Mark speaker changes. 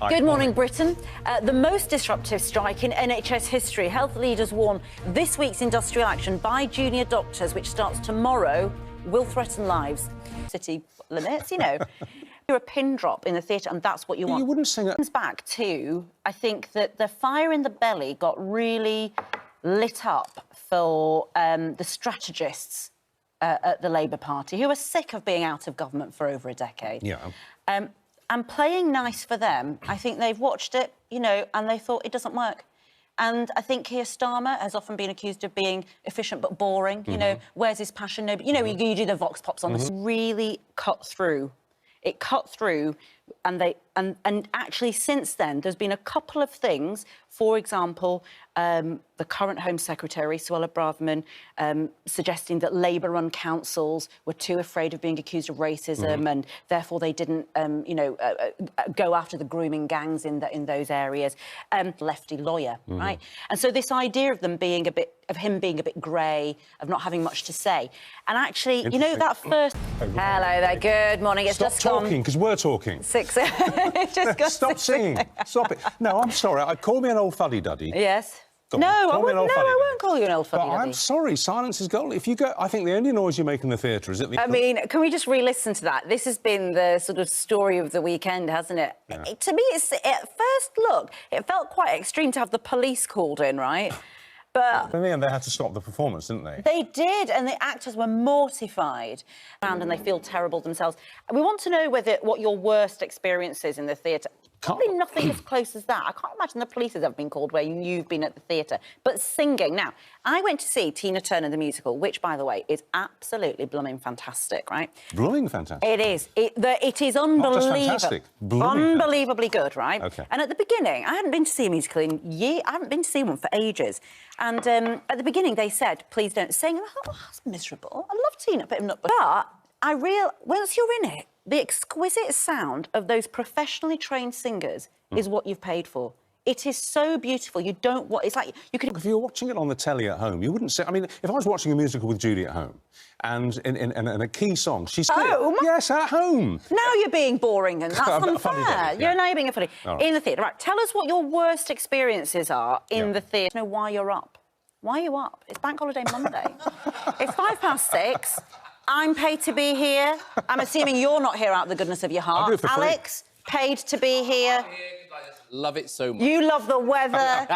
Speaker 1: Good morning, Britain. The most disruptive strike in NHS history. Health leaders warn this week's industrial action by junior doctors, which starts tomorrow, will threaten lives. City limits, you know. You're a pin drop in the theatre, and that's what you want.
Speaker 2: You wouldn't sing it.
Speaker 1: Comes back to, I think that the fire in the belly got really lit up for the strategists at the Labour Party, who are sick of being out of government for over a decade.
Speaker 2: Yeah.
Speaker 1: And playing nice for them, I think they've watched it, you know, and they thought it doesn't work. And I think Keir Starmer has often been accused of being efficient but boring. You know, where's his passion? No, but, you know, you do the vox pops on this. Really cut through. It cut through, and actually since then there's been a couple of things. For example, the current Home Secretary, Suella Braverman, suggesting that Labour-run councils were too afraid of being accused of racism, and therefore they didn't, go after the grooming gangs in those areas. Lefty lawyer, right? And so this idea of them being him being a bit grey, of not having much to say, and actually, you know, that first. Hello there. Good morning. It's
Speaker 2: Stop
Speaker 1: just
Speaker 2: talking, because we're talking.
Speaker 1: 6. It's just got
Speaker 2: Stop singing. Stop it. No, I'm sorry. Call me an old fuddy-duddy.
Speaker 1: Yes.
Speaker 2: Go on.
Speaker 1: No,
Speaker 2: Call me an old
Speaker 1: I
Speaker 2: fuddy-duddy.
Speaker 1: won't call you an old fuddy-duddy.
Speaker 2: I'm sorry, silence is gold. If you go, I think the only noise you make in the theatre is at the...
Speaker 1: I mean, can we just re-listen to that? This has been the sort of story of the weekend, hasn't it?
Speaker 2: Yeah.
Speaker 1: To me, at first look, it felt quite extreme to have the police called in, right? But
Speaker 2: in the end, they had to stop the performance, didn't they?
Speaker 1: they did, and the actors were mortified, and they feel terrible themselves. We want to know what your worst experience is in the theatre. Probably nothing as close as that. I can't imagine the police has ever been called where you've been at the theatre. But singing. Now, I went to see Tina Turner the musical, which, by the way, is absolutely blooming fantastic, right?
Speaker 2: Blooming fantastic.
Speaker 1: It is. It is unbelievable.
Speaker 2: Not just fantastic,
Speaker 1: unbelievably good, right?
Speaker 2: Okay.
Speaker 1: And at the beginning, I hadn't been to see a musical in years. I haven't been to see one for ages. And at the beginning, they said, please don't sing. And I thought, oh, that's miserable. I love Tina, but once you're in it, the exquisite sound of those professionally trained singers is what you've paid for. It is so beautiful. You don't want... It's like you could...
Speaker 2: If you were watching it on the telly at home, you wouldn't say... I mean, if I was watching a musical with Judy at home, and in a key song, she's...
Speaker 1: Home?
Speaker 2: Yes, at home.
Speaker 1: Now you're being boring, and that's unfair.
Speaker 2: Yeah.
Speaker 1: You're now being a funny.
Speaker 2: Right.
Speaker 1: In the theatre. Right, tell us what your worst experiences are in the theatre. Know why you're up. Why are you up? It's Bank Holiday Monday. It's 6:05. I'm paid to be here. I'm assuming you're not here out of the goodness of your heart.
Speaker 2: I'll do it for free.
Speaker 1: Alex, paid to be here.
Speaker 3: Love it so much.
Speaker 1: You love the weather.